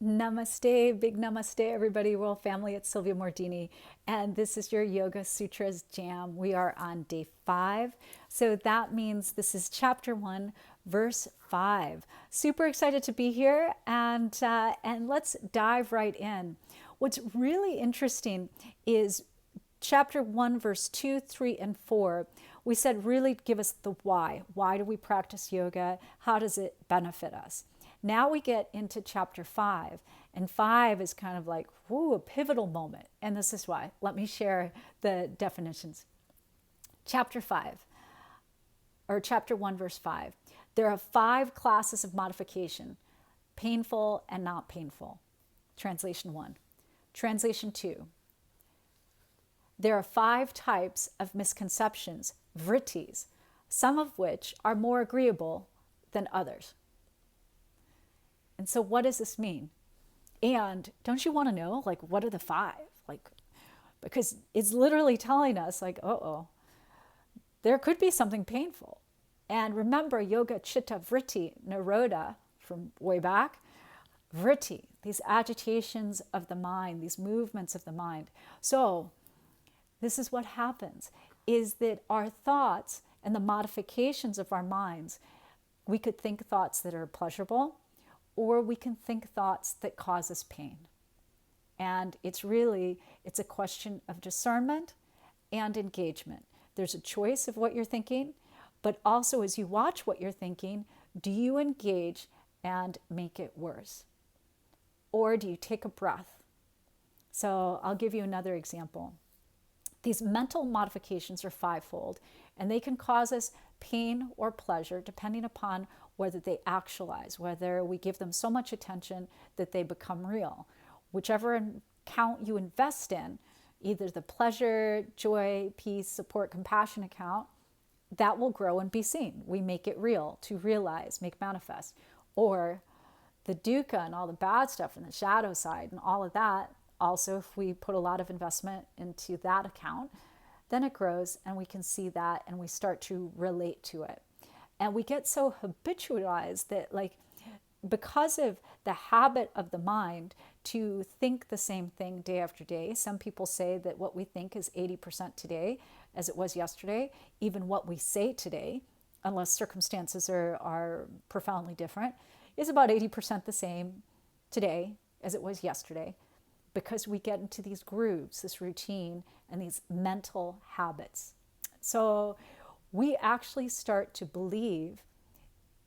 Namaste, big namaste, everybody, world family. It's Sylvia Mordini, and this is your Yoga Sutras Jam. We are on day 5, so that means this is chapter 1, verse 5. Super excited to be here, and let's dive right in. What's really interesting is chapter 1, verse 2, 3, and 4. We said really give us the why. Why do we practice yoga? How does it benefit us? Now we get into chapter 5, and 5 is kind of like, whoo, a pivotal moment. And this is why. Let me share the definitions. Chapter 5, or chapter 1, verse 5. There are 5 classes of modification, painful and not painful. Translation 1. Translation 2. There are 5 types of misconceptions, vrittis, some of which are more agreeable than others. And so what does this mean? And don't you want to know, like, what are the 5? Like, because it's literally telling us, like, there could be something painful. And remember, yoga, chitta, vritti, nirodha, from way back, vritti, these agitations of the mind, these movements of the mind. So this is what happens, is that our thoughts and the modifications of our minds, we could think thoughts that are pleasurable, or we can think thoughts that cause us pain. And it's a question of discernment and engagement. There's a choice of what you're thinking, but also as you watch what you're thinking, do you engage and make it worse? Or do you take a breath? So I'll give you another example. These mental modifications are 5-fold, and they can cause us pain or pleasure depending upon whether they actualize, whether we give them so much attention that they become real. Whichever account you invest in, either the pleasure, joy, peace, support, compassion account, that will grow and be seen. We make it real, to realize, make manifest. Or the dukkha and all the bad stuff and the shadow side and all of that, also if we put a lot of investment into that account, then it grows and we can see that and we start to relate to it. And we get so habitualized that, like, because of the habit of the mind to think the same thing day after day, some people say that what we think is 80% today as it was yesterday. Even what we say today, unless circumstances are profoundly different, is about 80% the same today as it was yesterday, because we get into these grooves, this routine, and these mental habits. So we actually start to believe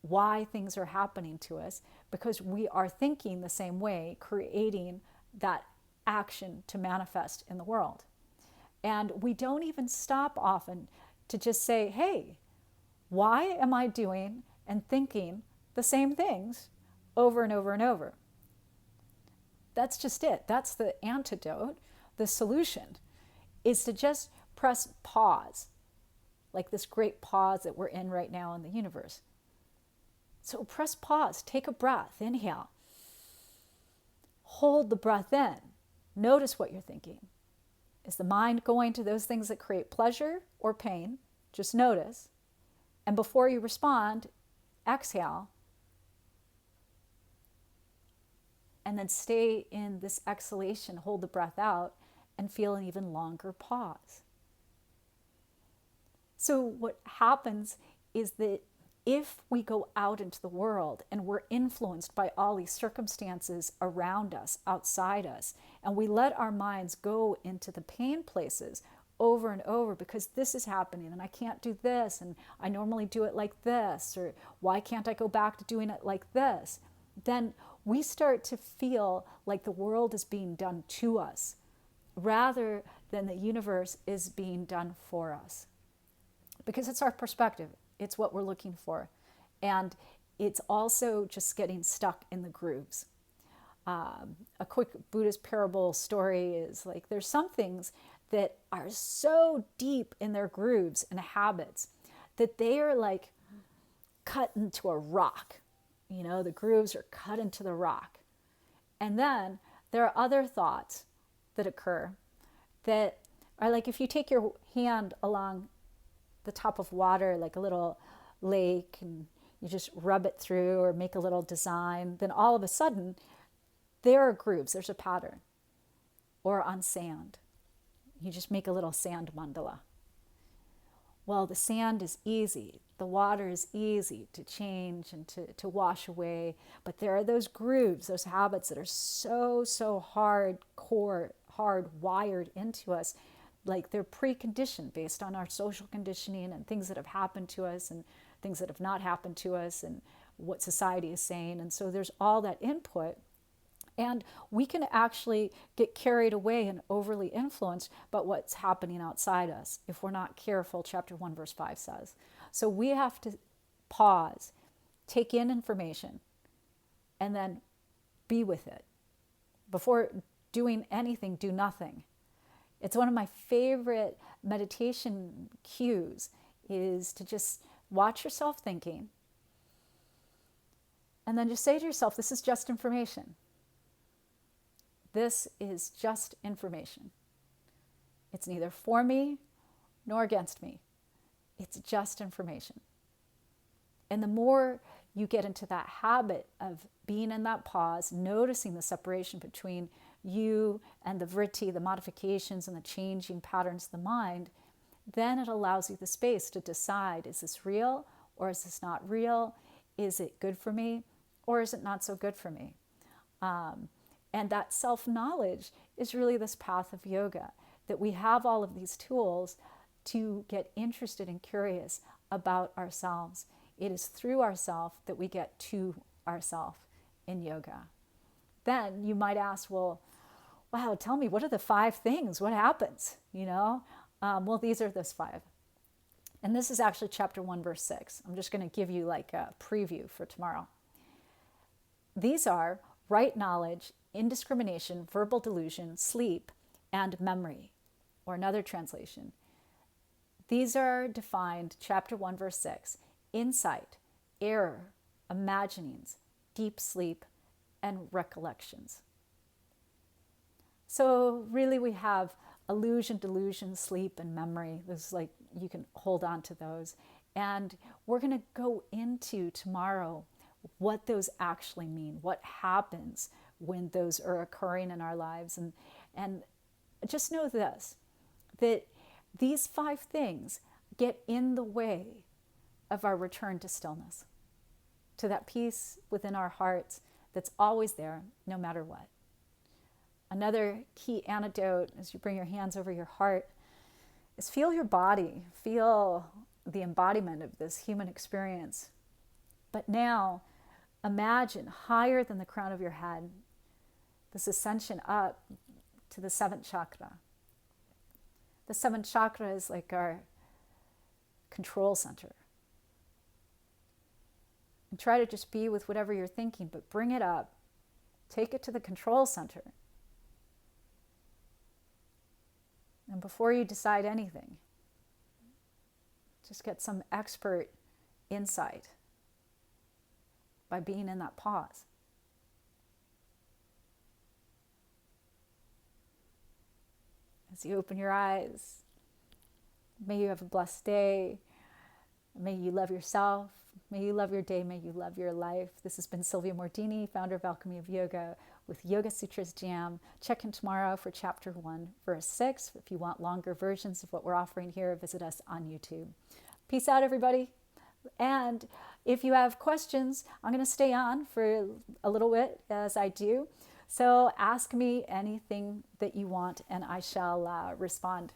why things are happening to us because we are thinking the same way, creating that action to manifest in the world. And we don't even stop often to just say, hey, why am I doing and thinking the same things over and over and over? That's just it. That's the antidote. The solution is to just press pause, like this great pause that we're in right now in the universe. So press pause, take a breath, inhale. Hold the breath in. Notice what you're thinking. Is the mind going to those things that create pleasure or pain? Just notice. And before you respond, exhale. And then stay in this exhalation, hold the breath out, and feel an even longer pause. So what happens is that if we go out into the world and we're influenced by all these circumstances around us, outside us, and we let our minds go into the pain places over and over because this is happening and I can't do this and I normally do it like this, or why can't I go back to doing it like this, then we start to feel like the world is being done to us rather than the universe is being done for us. Because it's our perspective. It's what we're looking for. And it's also just getting stuck in the grooves. A quick Buddhist parable story is like there's some things that are so deep in their grooves and habits that they are like cut into a rock. You know, the grooves are cut into the rock. And then there are other thoughts that occur that are like if you take your hand along the top of water, like a little lake, and you just rub it through or make a little design, then all of a sudden there are grooves, there's a pattern. Or on sand, you just make a little sand mandala. Well, the sand is easy, the water is easy to change and to wash away, but there are those grooves, those habits that are so hardcore, hardwired into us, like they're preconditioned based on our social conditioning and things that have happened to us and things that have not happened to us and what society is saying. And so there's all that input. And we can actually get carried away and overly influenced by what's happening outside us if we're not careful, chapter 1, verse 5 says. So we have to pause, take in information, and then be with it. Before doing anything, do nothing. It's one of my favorite meditation cues is to just watch yourself thinking and then just say to yourself, this is just information. This is just information. It's neither for me nor against me. It's just information. And the more you get into that habit of being in that pause, noticing the separation between you and the vritti, the modifications and the changing patterns of the mind, then it allows you the space to decide, is this real or is this not real? Is it good for me or is it not so good for me? And that self-knowledge is really this path of yoga, that we have all of these tools to get interested and curious about ourselves. It is through ourself that we get to ourself in yoga. Then you might ask, well, wow, tell me, what are the 5 things? What happens? Well, these are those 5. And this is actually chapter 1, verse 6. I'm just going to give you like a preview for tomorrow. These are right knowledge, indiscrimination, verbal delusion, sleep, and memory, or another translation. These are defined, chapter 1, verse 6, insight, error, imaginings, deep sleep, and recollections. So really we have illusion, delusion, sleep, and memory. This is like, you can hold on to those. And we're going to go into tomorrow what those actually mean, what happens when those are occurring in our lives. And just know this, that these 5 things get in the way of our return to stillness, to that peace within our hearts that's always there, no matter what. Another key antidote as you bring your hands over your heart is feel your body, feel the embodiment of this human experience. But now imagine higher than the crown of your head, this ascension up to the 7th chakra. The 7th chakra is like our control center. And try to just be with whatever you're thinking, but bring it up. Take it to the control center. And before you decide anything, just get some expert insight by being in that pause. As you open your eyes, may you have a blessed day. May you love yourself. May you love your day. May you love your life. This has been Sylvia Mordini, founder of Alchemy of Yoga with Yoga Sutras Jam. Check in tomorrow for chapter 1, verse 6. If you want longer versions of what we're offering here, visit us on YouTube. Peace out, everybody. And if you have questions, I'm going to stay on for a little bit as I do. So ask me anything that you want and I shall respond.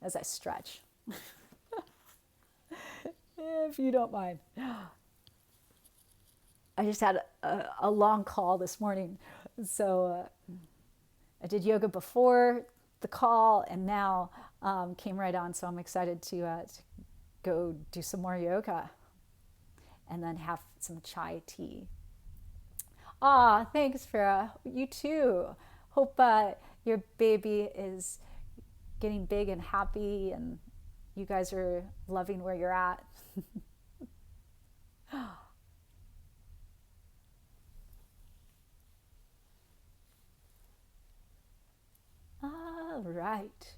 As I stretch, if you don't mind. I just had a long call this morning. So I did yoga before the call and now came right on. So I'm excited to go do some more yoga and then have some chai tea. Thanks, Farah. You too. Hope your baby is getting big and happy and you guys are loving where you're at. All right.